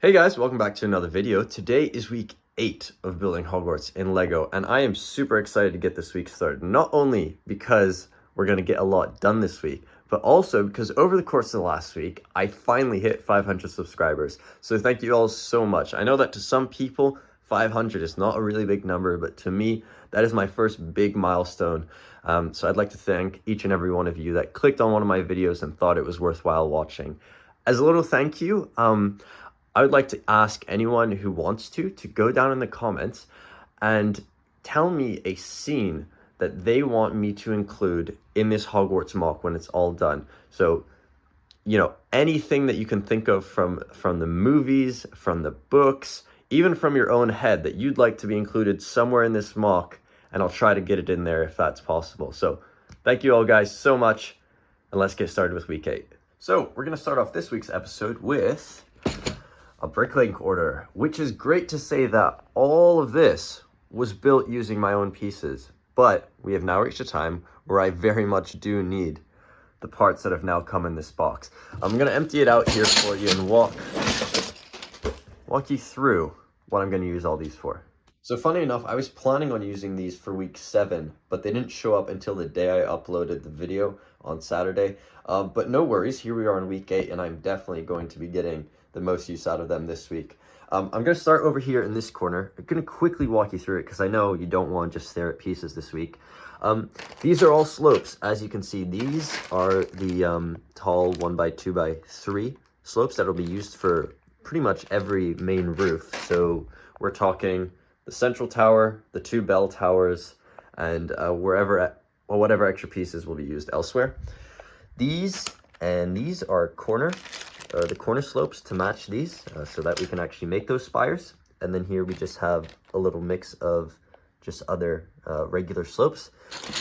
Hey guys, welcome back to another video. Today is week 8 of building Hogwarts in Lego, and I am super excited to get this week started. Not only because we're going to get a lot done this week, but also because over the course of the last week, I finally hit 500 subscribers. So thank you all so much. I know that to some people, 500 is not a really big number, but to me, that is my first big milestone. So I'd like to thank each and every one of you that clicked on one of my videos and thought it was worthwhile watching. As a little thank you, I would like to ask anyone who wants to go down in the comments and tell me a scene that they want me to include in this Hogwarts mock when it's all done. So, you know, anything that you can think of from the movies, from the books, even from your own head that you'd like to be included somewhere in this mock, and I'll try to get it in there if that's possible. So thank you all guys so much, and let's get started with week 8. So we're going to start off this week's episode with a Bricklink order, which is great to say that all of this was built using my own pieces, but we have now reached a time where I very much do need the parts that have now come in this box. I'm going to empty it out here for you and walk you through what I'm going to use all these for. So funny enough, I was planning on using these for week 7, but they didn't show up until the day I uploaded the video on Saturday. But no worries, here we are in week 8, and I'm definitely going to be getting the most use out of them this week. I'm going to start over here in this corner. I'm going to quickly walk you through it because I know you don't want to just stare at pieces this week. These are all slopes. As you can see, these are the tall 1x2x3 slopes that will be used for pretty much every main roof. So we're talking the central tower, the 2 bell towers, and whatever extra pieces will be used elsewhere. These are the corner slopes to match these so that we can actually make those spires. And then here we just have a little mix of just other regular slopes.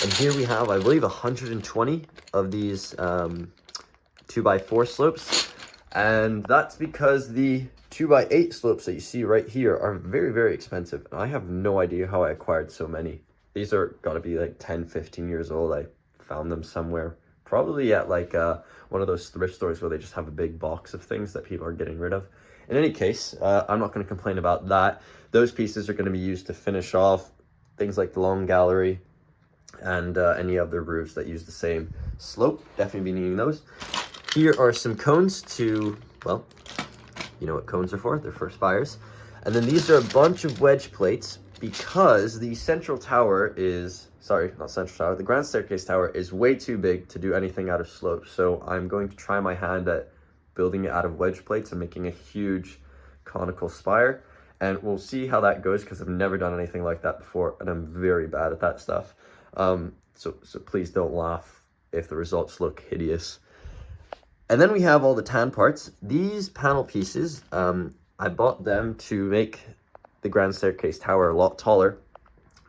And here we have, I believe, 120 of these 2x4 slopes. And that's because the 2x8 slopes that you see right here are very, very expensive. And I have no idea how I acquired so many. These are got to be like 10, 15 years old. I found them somewhere. Probably at like one of those thrift stores where they just have a big box of things that people are getting rid of. In any case, I'm not going to complain about that. Those pieces are going to be used to finish off things like the long gallery and any other roofs that use the same slope. Definitely be needing those. Here are some cones to, well, you know what cones are for. They're for spires. And then these are a bunch of wedge plates because the central tower is... Sorry, not central tower. The grand staircase tower is way too big to do anything out of slope. So I'm going to try my hand at building it out of wedge plates and making a huge conical spire. And we'll see how that goes because I've never done anything like that before. And I'm very bad at that stuff. So please don't laugh if the results look hideous. And then we have all the tan parts. These panel pieces, I bought them to make the grand staircase tower a lot taller,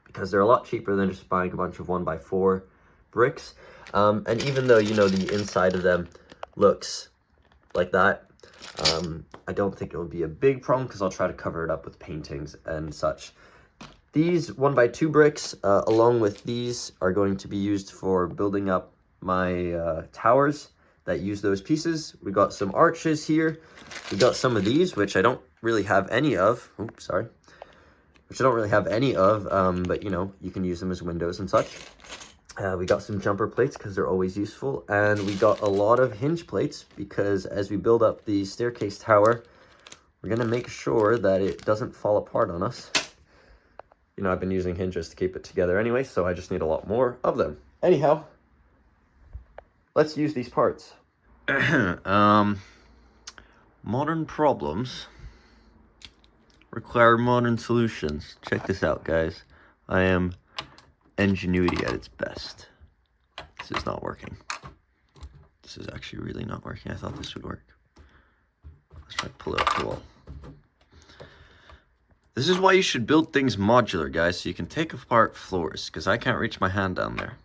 because they're a lot cheaper than just buying a bunch of 1x4 bricks. And even though, you know, the inside of them looks like that, I don't think it'll be a big problem because I'll try to cover it up with paintings and such. These 1x2 bricks, along with these, are going to be used for building up my towers that use those pieces. We got some arches here. We got some of these, which I don't really have any of. Oops, sorry. Which I don't really have any of, but you know, you can use them as windows and such. We got some jumper plates because they're always useful, and we got a lot of hinge plates because as we build up the staircase tower, we're gonna make sure that it doesn't fall apart on us. You know, I've been using hinges to keep it together anyway, so I just need a lot more of them. Anyhow, let's use these parts. Modern problems require modern solutions. Check this out, guys. I am ingenuity at its best. This is not working. This is actually really not working. I thought this would work. Let's try to pull it up the wall. This is why you should build things modular, guys, so you can take apart floors, because I can't reach my hand down there.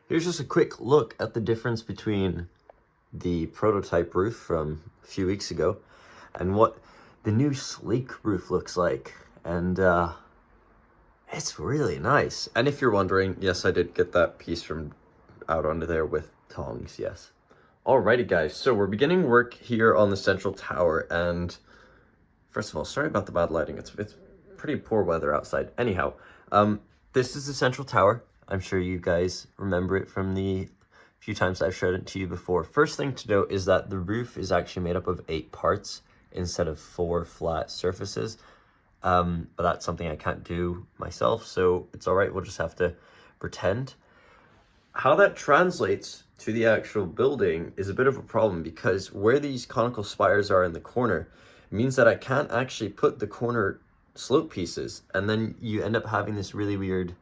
Here's just a quick look at the difference between the prototype roof from a few weeks ago and what the new sleek roof looks like. And it's really nice. And if you're wondering, yes, I did get that piece from out under there with tongs, yes. Alrighty guys, so we're beginning work here on the central tower, and first of all, sorry about the bad lighting. It's pretty poor weather outside. Anyhow, this is the central tower. I'm sure you guys remember it from the few times I've showed it to you before. First thing to note is that the roof is actually made up of 8 parts instead of 4 flat surfaces. But that's something I can't do myself, so it's alright, we'll just have to pretend. How that translates to the actual building is a bit of a problem, because where these conical spires are in the corner means that I can't actually put the corner slope pieces, and then you end up having this really weird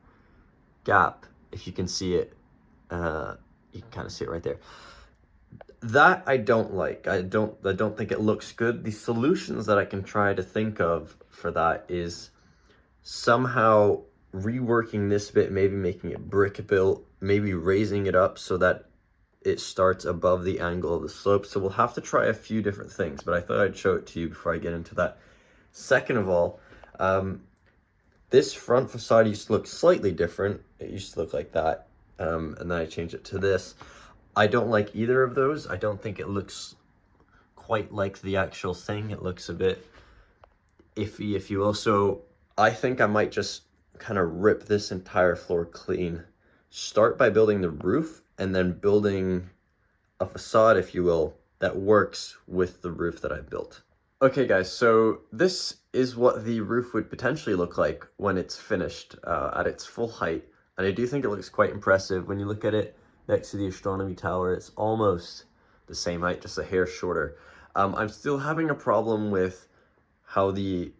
gap. If you can see it, you can kind of see it right there. That I don't like. I don't think it looks good. The solutions that I can try to think of for that is somehow reworking this bit, maybe making it brick built, maybe raising it up so that it starts above the angle of the slope. So we'll have to try a few different things, but I thought I'd show it to you before I get into that. Second of all, this front facade used to look slightly different. It used to look like that, and then I changed it to this. I don't like either of those. I don't think it looks quite like the actual thing. It looks a bit iffy, if you will. So I think I might just kind of rip this entire floor clean. Start by building the roof, and then building a facade, if you will, that works with the roof that I built. Okay guys, so this is what the roof would potentially look like when it's finished at its full height. And I do think it looks quite impressive. When you look at it next to the astronomy tower, it's almost the same height, just a hair shorter. I'm still having a problem with how the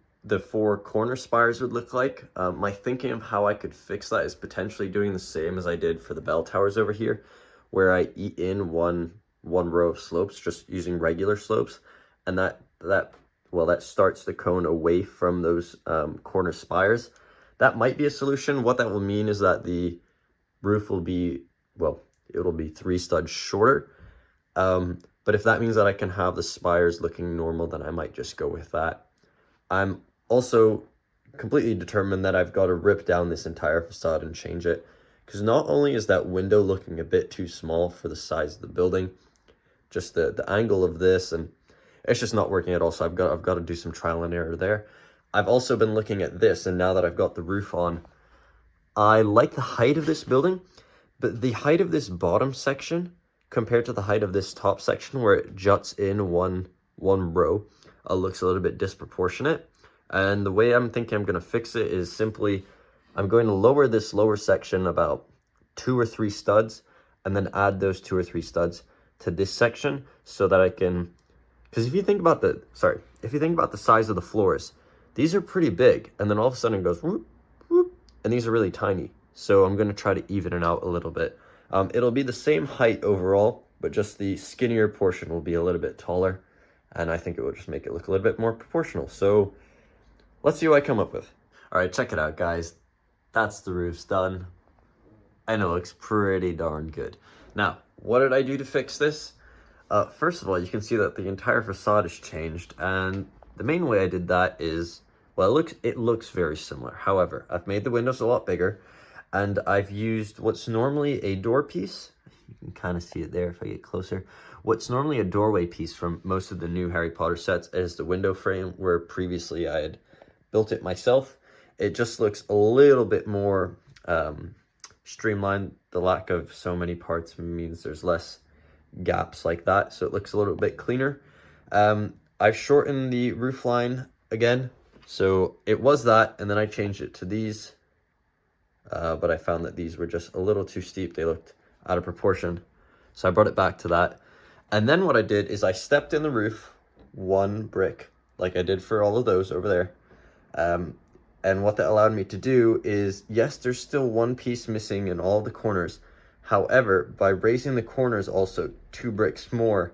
4 corner spires would look like. My thinking of how I could fix that is potentially doing the same as I did for the bell towers over here, where I eat in one row of slopes, just using regular slopes, and that starts the cone away from those corner spires. That might be a solution. What that will mean is that the roof will be, well, it'll be 3 studs shorter. But if that means that I can have the spires looking normal, then I might just go with that. I'm also completely determined that I've got to rip down this entire facade and change it, because not only is that window looking a bit too small for the size of the building, just the angle of this, and it's just not working at all. So I've got to do some trial and error there. I've also been looking at this, and now that I've got the roof on, I like the height of this building, but the height of this bottom section compared to the height of this top section, where it juts in one row, looks a little bit disproportionate. And the way I'm thinking I'm going to fix it is simply, I'm going to lower this lower section about 2 or 3 studs, and then add those 2 or 3 studs to this section, so that I can, because if you think about the size of the floors, these are pretty big, and then all of a sudden it goes whoop, whoop, and these are really tiny. So I'm going to try to even it out a little bit. It'll be the same height overall, but just the skinnier portion will be a little bit taller, and I think it will just make it look a little bit more proportional. So let's see what I come up with. All right, check it out, guys. That's the roof's done, and it looks pretty darn good. Now, what did I do to fix this? First of all, you can see that the entire facade has changed, and the main way I did that is, well, it looks very similar. However, I've made the windows a lot bigger, and I've used what's normally a door piece. You can kind of see it there if I get closer. What's normally a doorway piece from most of the new Harry Potter sets is the window frame, where previously I had built it myself. It just looks a little bit more streamlined. The lack of so many parts means there's less gaps like that, so it looks a little bit cleaner. I've shortened the roof line again, so it was that, and then I changed it to these, but I found that these were just a little too steep. They looked out of proportion, so I brought it back to that. And then what I did is I stepped in the roof 1 brick, like I did for all of those over there. And what that allowed me to do is, yes, there's still 1 piece missing in all the corners. However, by raising the corners also 2 bricks more,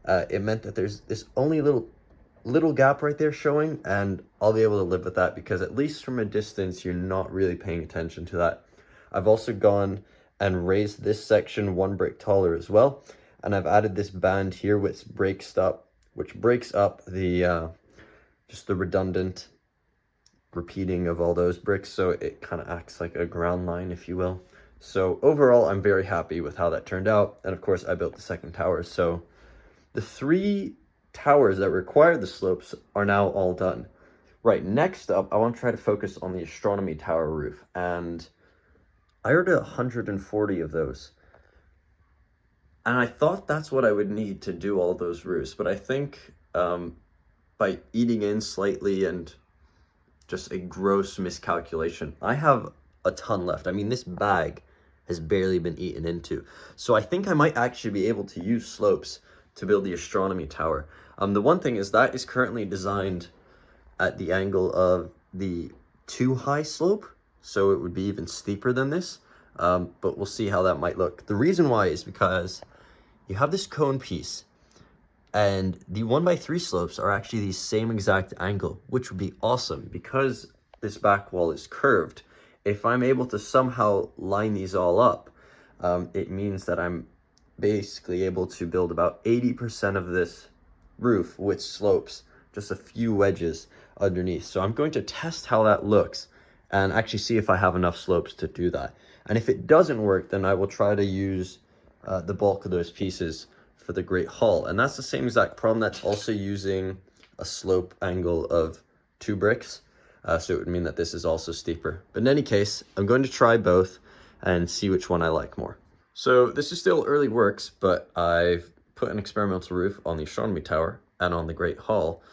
it meant that there's this only little gap right there showing, and I'll be able to live with that, because at least from a distance, you're not really paying attention to that. I've also gone and raised this section 1 brick taller as well, and I've added this band here which breaks up the just the redundant repeating of all those bricks, so it kind of acts like a ground line, if you will. So overall, I'm very happy with how that turned out. And of course, I built the second tower. So the 3 towers that require the slopes are now all done. Right, next up, I want to try to focus on the astronomy tower roof. And I ordered 140 of those. And I thought that's what I would need to do all those roofs. But I think by eating in slightly and just a gross miscalculation, I have a ton left. I mean, this bag has barely been eaten into. So I think I might actually be able to use slopes to build the astronomy tower. The one thing is that is currently designed at the angle of the too high slope, so it would be even steeper than this, but we'll see how that might look. The reason why is because you have this cone piece, and the 1x3 slopes are actually the same exact angle, which would be awesome because this back wall is curved. If I'm able to somehow line these all up, it means that I'm basically able to build about 80% of this roof with slopes, just a few wedges underneath. So I'm going to test how that looks and actually see if I have enough slopes to do that. And if it doesn't work, then I will try to use the bulk of those pieces for the Great Hall. And that's the same exact problem. That's also using a slope angle of 2 bricks. So it would mean that this is also steeper. But in any case, I'm going to try both and see which one I like more. So this is still early works, but I've put an experimental roof on the astronomy tower and on the Great Hall.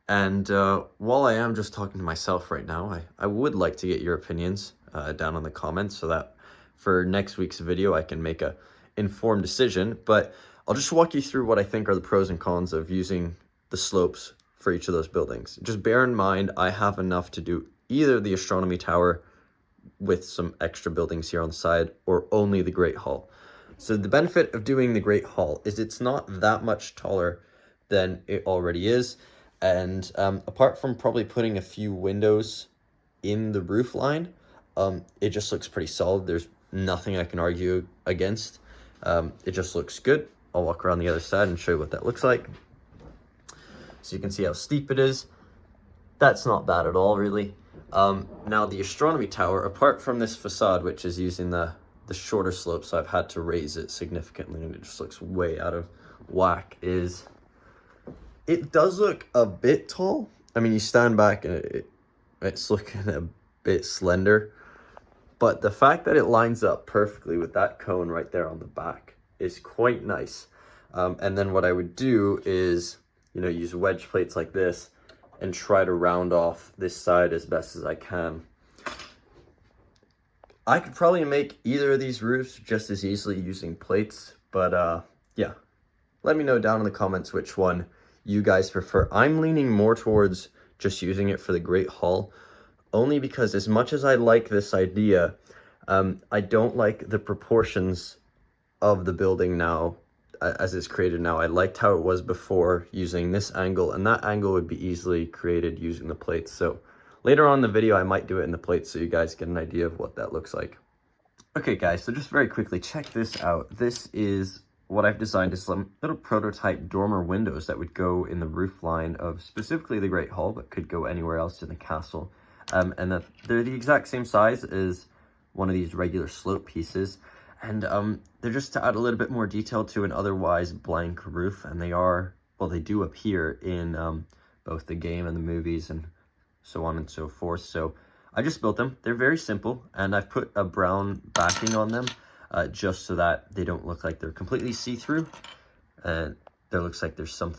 And while I am just talking to myself right now, I would like to get your opinions down in the comments so that for next week's video, I can make a informed decision. But I'll just walk you through what I think are the pros and cons of using the slopes for each of those buildings. Just bear in mind, I have enough to do either the astronomy tower with some extra buildings here on the side or only the Great Hall. So the benefit of doing the Great Hall is it's not that much taller than it already is. And apart from probably putting a few windows in the roof line, it just looks pretty solid. There's nothing I can argue against. It just looks good. I'll walk around the other side and show you what that looks like. So you can see how steep it is. That's not bad at all, really. Now the astronomy tower, apart from this facade, which is using the shorter slope, so I've had to raise it significantly and it just looks way out of whack, it does look a bit tall. I mean, you stand back and it's looking a bit slender, but the fact that it lines up perfectly with that cone right there on the back is quite nice. And then what I would do is, use wedge plates like this and try to round off this side as best as I can. I could probably make either of these roofs just as easily using plates, but yeah, let me know down in the comments which one you guys prefer. I'm leaning more towards just using it for the Great Hall, only because as much as I like this idea, I don't like the proportions of the building now as it's created now. I liked how it was before using this angle, and that angle would be easily created using the plates. So later on in the video, I might do it in the plates so you guys get an idea of what that looks like. Okay guys, so just very quickly, check this out. This is what I've designed is some little prototype dormer windows that would go in the roof line of specifically the Great Hall, but could go anywhere else in the castle. And that they're the exact same size as one of these regular slope pieces. And they're just to add a little bit more detail to an otherwise blank roof. And they do appear in both the game and the movies and so on and so forth. So I just built them. They're very simple, and I've put a brown backing on them just so that they don't look like they're completely see-through. And there looks like there's some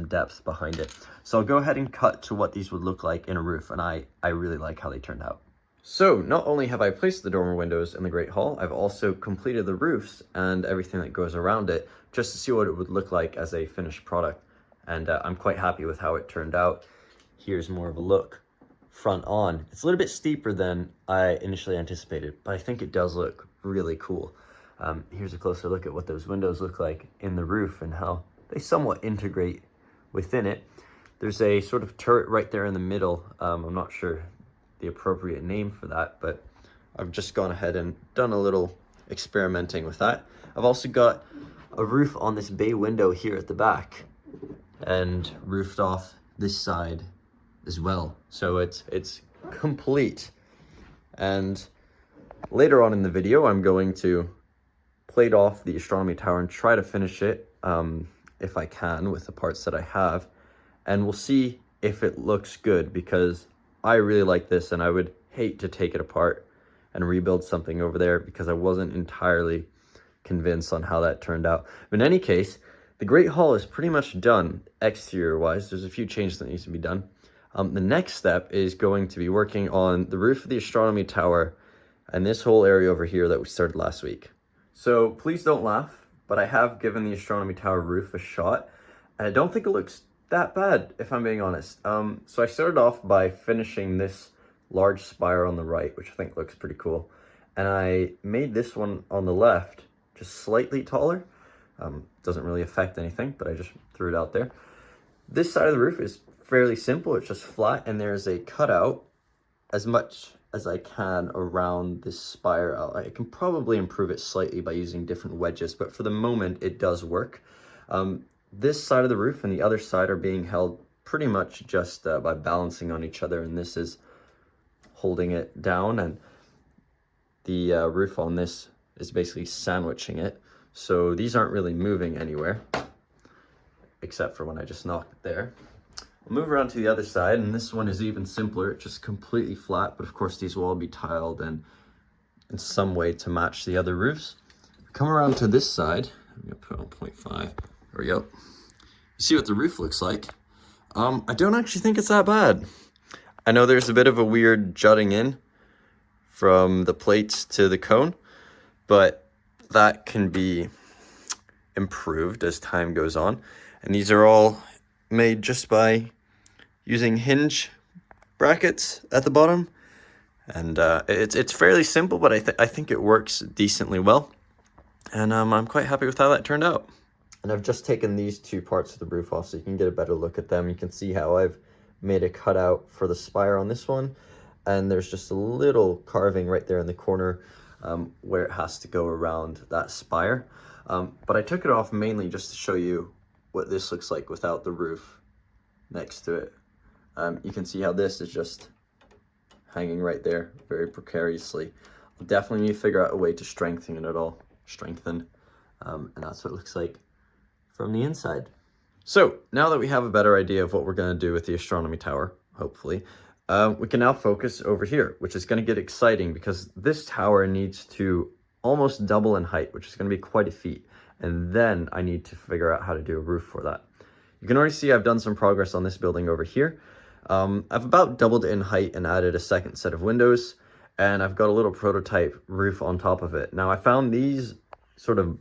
depth behind it. So I'll go ahead and cut to what these would look like in a roof, and I really like how they turned out. So not only have I placed the dormer windows in the Great Hall, I've also completed the roofs and everything that goes around it just to see what it would look like as a finished product. And I'm quite happy with how it turned out. Here's more of a look front on. It's a little bit steeper than I initially anticipated, but I think it does look really cool. Here's a closer look at what those windows look like in the roof and how they somewhat integrate within it. There's a sort of turret right there in the middle. I'm not sure the appropriate name for that, but I've just gone ahead and done a little experimenting with that. I've also got a roof on this bay window here at the back and roofed off this side as well. So it's complete. And Later on in the video, I'm going to plate off the astronomy tower and try to finish it if I can with the parts that I have. And we'll see if it looks good, because I really like this and I would hate to take it apart and rebuild something over there because I wasn't entirely convinced on how that turned out. But in any case, the Great Hall is pretty much done exterior wise. There's a few changes that needs to be done. The next step is going to be working on the roof of the astronomy tower and this whole area over here that we started last week. So please don't laugh, but I have given the astronomy tower roof a shot, and I don't think it looks that bad, if I'm being honest. So I started off by finishing this large spire on the right, which I think looks pretty cool. And I made this one on the left just slightly taller. Doesn't really affect anything, but I just threw it out there. This side of the roof is fairly simple. It's just flat, and there's a cutout as much as I can around this spire. I can probably improve it slightly by using different wedges, but for the moment it does work. This side of the roof and the other side are being held pretty much just by balancing on each other, and this is holding it down, and the roof on this is basically sandwiching it. So these aren't really moving anywhere, except for when I just knocked it there. We'll move around to the other side, and this one is even simpler. It's just completely flat, but of course these will all be tiled and in some way to match the other roofs. Come around to this side. I'm gonna put on 0.5. There we go. You see what the roof looks like. I don't actually think it's that bad. I know there's a bit of a weird jutting in from the plates to the cone, but that can be improved as time goes on. And these are all made just by using hinge brackets at the bottom, and it's fairly simple, but I think it works decently well, and I'm quite happy with how that turned out. And I've just taken these two parts of the roof off so you can get a better look at them. You can see how I've made a cutout for the spire on this one, and there's just a little carving right there in the corner where it has to go around that spire, but I took it off mainly just to show you what this looks like without the roof next to it. You can see how this is just hanging right there very precariously. I'll definitely need to figure out a way to strengthen it all, and that's what it looks like from the inside. So now that we have a better idea of what we're going to do with the astronomy tower, hopefully, we can now focus over here, which is going to get exciting because this tower needs to almost double in height, which is going to be quite a feat. And then I need to figure out how to do a roof for that. You can already see I've done some progress on this building over here. I've about doubled it in height and added a second set of windows, and I've got a little prototype roof on top of it. Now I found these sort of,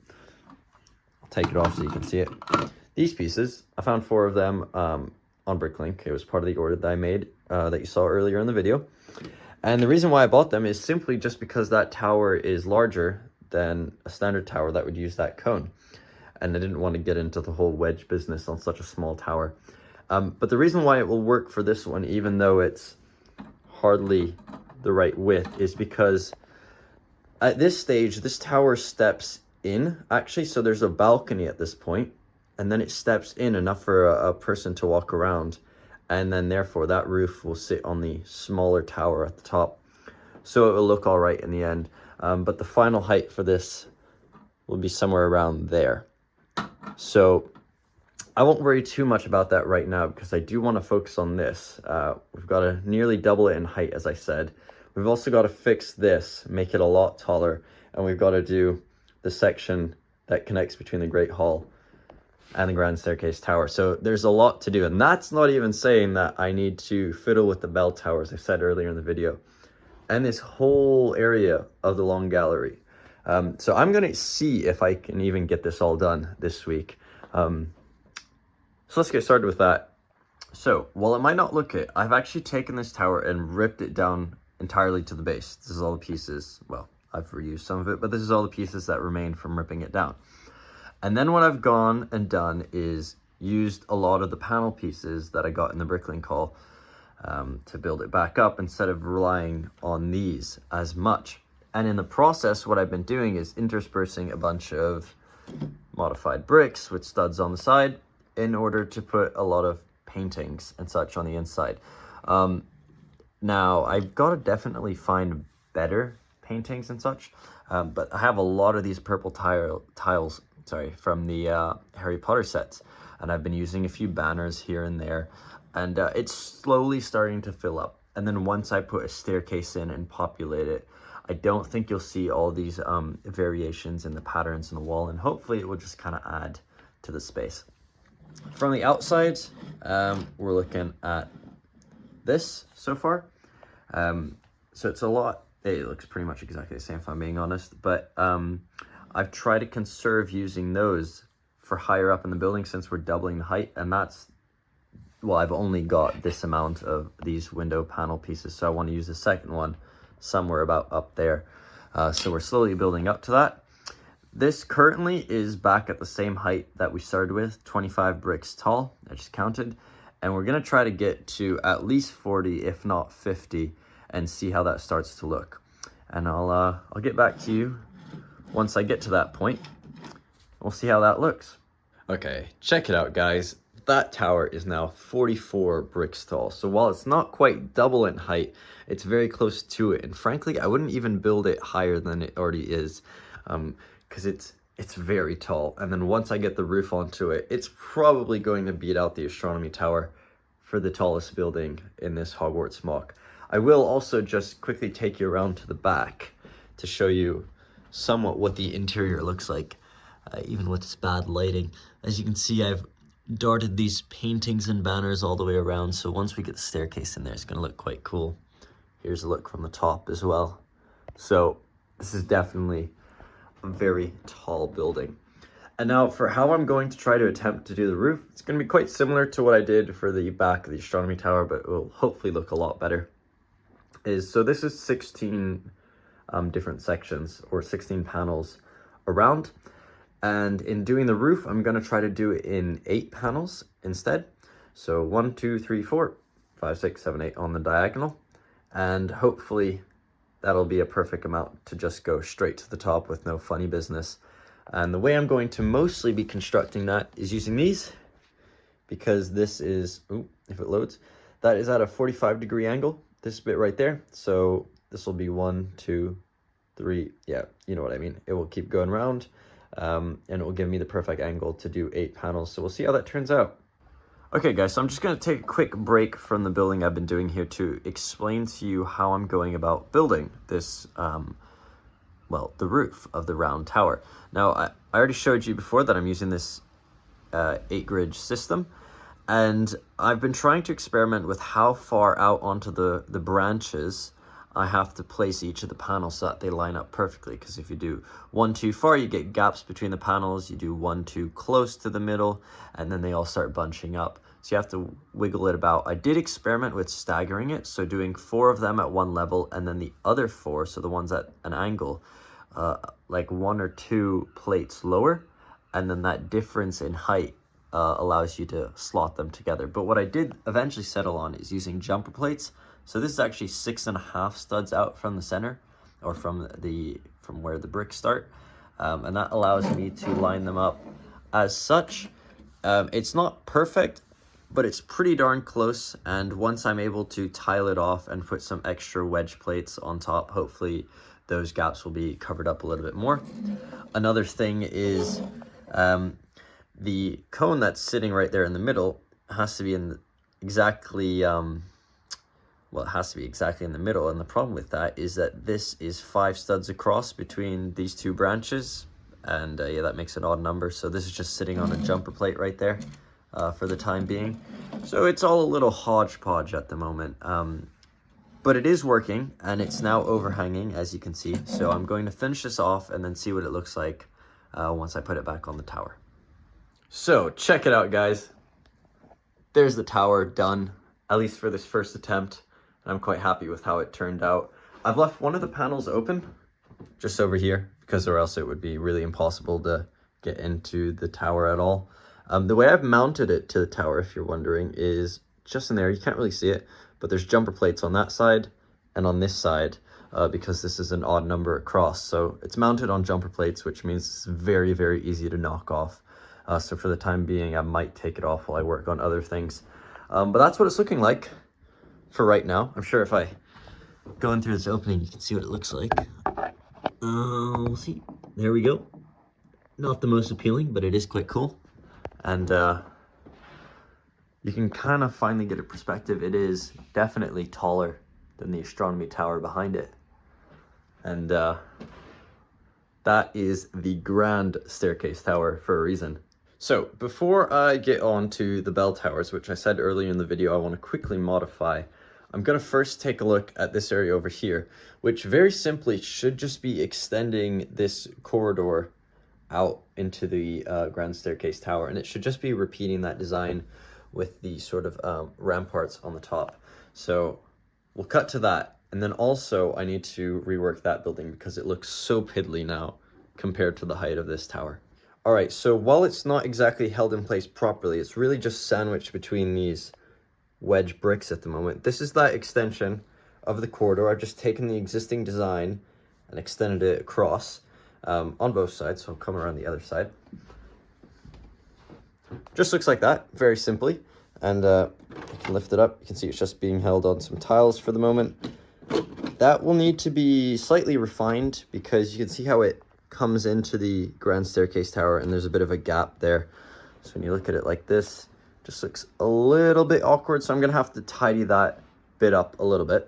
I'll take it off so you can see it. These pieces, I found 4 of them on Bricklink. It was part of the order that I made that you saw earlier in the video. And the reason why I bought them is simply just because that tower is larger than a standard tower that would use that cone. And I didn't want to get into the whole wedge business on such a small tower. But the reason why it will work for this one, even though it's hardly the right width, is because at this stage, this tower steps in, actually. So there's a balcony at this point, and then it steps in enough for a person to walk around. And then therefore that roof will sit on the smaller tower at the top. So it will look all right in the end. But the final height for this will be somewhere around there. So I won't worry too much about that right now because I do want to focus on this. We've got to nearly double it in height, as I said. We've also got to fix this, make it a lot taller, and we've got to do the section that connects between the Great Hall and the Grand Staircase Tower. So there's a lot to do, and that's not even saying that I need to fiddle with the bell tower, as I said earlier in the video, and this whole area of the long gallery. So I'm going to see if I can even get this all done this week. So let's get started with that. So while it might not look it, I've actually taken this tower and ripped it down entirely to the base. This is all the pieces. Well, I've reused some of it, but this is all the pieces that remain from ripping it down. And then what I've gone and done is used a lot of the panel pieces that I got in the Bricklink haul to build it back up instead of relying on these as much. And in the process, what I've been doing is interspersing a bunch of modified bricks with studs on the side in order to put a lot of paintings and such on the inside. Now, I've got to definitely find better paintings and such. But I have a lot of these purple tiles, from the Harry Potter sets. And I've been using a few banners here and there. And it's slowly starting to fill up. And then once I put a staircase in and populate it, I don't think you'll see all these variations in the patterns in the wall. And hopefully it will just kind of add to the space. From the outside, we're looking at this so far. So it's a lot. It looks pretty much exactly the same if I'm being honest, but I've tried to conserve using those for higher up in the building since we're doubling the height, and that's, well, I've only got this amount of these window panel pieces, so I want to use the second one somewhere about up there. So we're slowly building up to that. This currently is back at the same height that we started with, 25 bricks tall, I just counted, and we're gonna try to get to at least 40, if not 50, and see how that starts to look. And I'll get back to you once I get to that point. We'll see how that looks. Okay, check it out, guys. That tower is now 44 bricks tall. So while it's not quite double in height, it's very close to it. And frankly, I wouldn't even build it higher than it already is, because it's very tall. And then once I get the roof onto it, it's probably going to beat out the astronomy tower for the tallest building in this Hogwarts mock. I will also just quickly take you around to the back to show you somewhat what the interior looks like, even with this bad lighting. As you can see, I've darted these paintings and banners all the way around, so once we get the staircase in there, it's going to look quite cool. Here's a look from the top as well. So this is definitely a very tall building. And now for how I'm going to try to attempt to do the roof, it's going to be quite similar to what I did for the back of the astronomy tower, but it will hopefully look a lot better. So this is 16 different sections, or 16 panels around. And in doing the roof, I'm going to try to do it in 8 panels instead. So 1, 2, 3, 4, 5, 6, 7, 8 on the diagonal. And hopefully that'll be a perfect amount to just go straight to the top with no funny business. And the way I'm going to mostly be constructing that is using these, because this is, if it loads, that is at a 45-degree angle, this bit right there. So this will be 1, 2, 3, yeah, you know what I mean. It will keep going around, and it will give me the perfect angle to do 8 panels. So we'll see how that turns out. Okay guys, so I'm just going to take a quick break from the building I've been doing here to explain to you how I'm going about building this, the roof of the round tower. Now, I already showed you before that I'm using this 8-grid system, and I've been trying to experiment with how far out onto the branches I have to place each of the panels so that they line up perfectly. Because if you do one too far, you get gaps between the panels. You do one too close to the middle, and then they all start bunching up. So you have to wiggle it about. I did experiment with staggering it, so doing 4 of them at one level, and then the other 4, so the ones at an angle, like 1 or 2 plates lower, and then that difference in height allows you to slot them together. But what I did eventually settle on is using jumper plates. So this is actually 6.5 studs out from the center, or from where the bricks start, and that allows me to line them up as such. It's not perfect, but it's pretty darn close, and once I'm able to tile it off and put some extra wedge plates on top, hopefully those gaps will be covered up a little bit more. Another thing is the cone that's sitting right there in the middle has to be in exactly it has to be exactly in the middle, and the problem with that is that this is 5 studs across between these 2 branches, and yeah, that makes an odd number. So this is just sitting on a jumper plate right there for the time being. So it's all a little hodgepodge at the moment, but it is working, and it's now overhanging, as you can see. So I'm going to finish this off and then see what it looks like once I put it back on the tower. So check it out, guys. There's the tower done, at least for this first attempt. I'm quite happy with how it turned out. I've left one of the panels open, just over here, because or else it would be really impossible to get into the tower at all. The way I've mounted it to the tower, if you're wondering, is just in there. You can't really see it, but there's jumper plates on that side and on this side, because this is an odd number across. So it's mounted on jumper plates, which means it's very, very easy to knock off. So for the time being, I might take it off while I work on other things. But that's what it's looking like for right now. I'm sure if I going through this opening, you can see what it looks like. We'll see. There we go. Not the most appealing, but it is quite cool. And you can kind of finally get a perspective. It is definitely taller than the astronomy tower behind it. And that is the grand staircase tower for a reason. So before I get on to the bell towers, which I said earlier in the video I want to quickly modify, I'm going to first take a look at this area over here, which very simply should just be extending this corridor out into the grand staircase tower, and it should just be repeating that design with the sort of ramparts on the top. So we'll cut to that, and then also I need to rework that building because it looks so piddly now compared to the height of this tower. All right, so while it's not exactly held in place properly, it's really just sandwiched between these wedge bricks at the moment. This is that extension of the corridor. I've just taken the existing design and extended it across on both sides, so I'll come around the other side. Just looks like that, very simply. And you can lift it up. You can see it's just being held on some tiles for the moment. That will need to be slightly refined because you can see how it comes into the grand staircase tower and there's a bit of a gap there. So when you look at it like this, it just looks a little bit awkward. So I'm gonna have to tidy that bit up a little bit.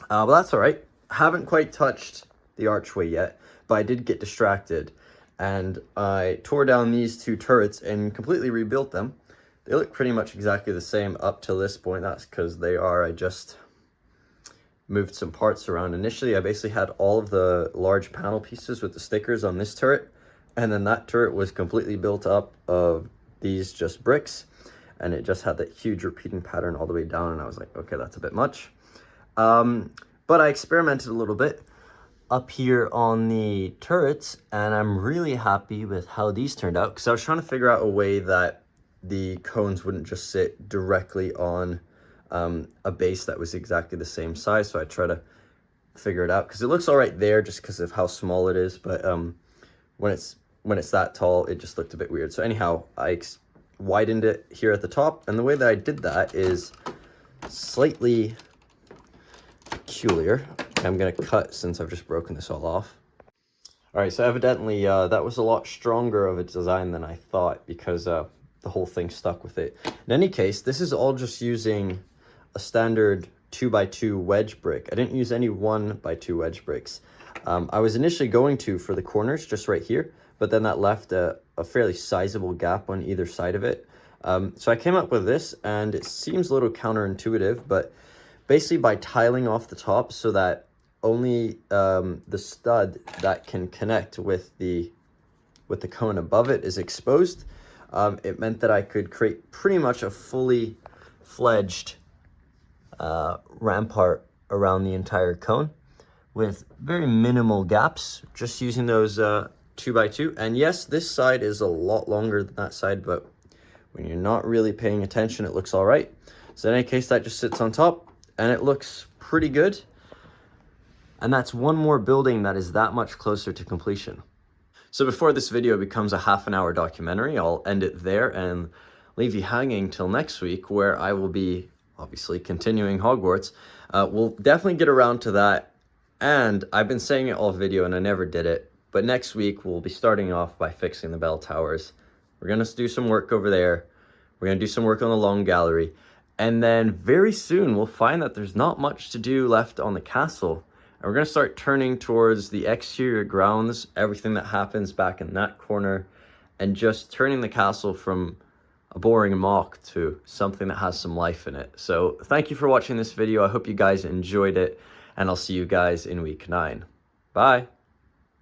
But that's all right. Haven't quite touched the archway yet, but I did get distracted and I tore down these two turrets and completely rebuilt them. They look pretty much exactly the same up to this point. That's because they are. I just moved some parts around. Initially, I basically had all of the large panel pieces with the stickers on this turret, and then that turret was completely built up of these just bricks, and it just had that huge repeating pattern all the way down, and I was like, okay, that's a bit much. But I experimented a little bit up here on the turrets, and I'm really happy with how these turned out, because I was trying to figure out a way that the cones wouldn't just sit directly on a base that was exactly the same size. So I try to figure it out because it looks all right there just because of how small it is, but when it's that tall, it just looked a bit weird. So anyhow, I widened it here at the top, and the way that I did that is slightly peculiar. I'm gonna cut since I've just broken this all off. All right, so evidently that was a lot stronger of a design than I thought because the whole thing stuck with it. In any case, this is all just using a standard 2x2 wedge brick. I didn't use any 1x2 wedge bricks. I was initially going to for the corners just right here, but then that left a fairly sizable gap on either side of it. So I came up with this, and it seems a little counterintuitive, but basically by tiling off the top so that only the stud that can connect with the cone above it is exposed, it meant that I could create pretty much a fully fledged rampart around the entire cone with very minimal gaps, just using those 2x2. And yes, this side is a lot longer than that side, but when you're not really paying attention, it looks all right. So in any case, that just sits on top and it looks pretty good. And that's one more building that is that much closer to completion. So before this video becomes a half-an-hour documentary, I'll end it there and leave you hanging till next week, where I will be obviously continuing Hogwarts. We'll definitely get around to that. And I've been saying it all video and I never did it, but next week we'll be starting off by fixing the bell towers. We're gonna do some work over there. We're gonna do some work on the long gallery. And then very soon we'll find that there's not much to do left on the castle. And we're gonna start turning towards the exterior grounds, everything that happens back in that corner, and just turning the castle from a boring mock to something that has some life in it. So thank you for watching this video. I hope you guys enjoyed it, and I'll see you guys in week 9. Bye.